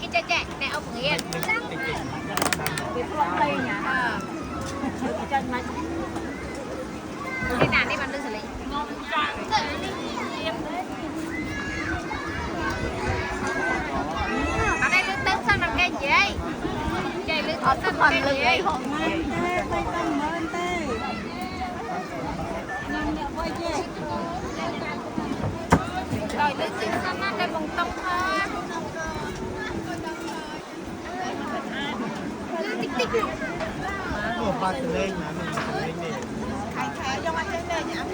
nghe cái chạy nè ông nghe cái thuốc tây nhá chân mà cái nào đi bạn đưa xử lý ở đây lương tấn sao làm cái gì đây chạy lương tấn sao làm cái gì đây rồi lương tấn sao nó đây bằng tông hơn lương tích tích một ba từ lên mà mình lên để khai trong anh lên nhá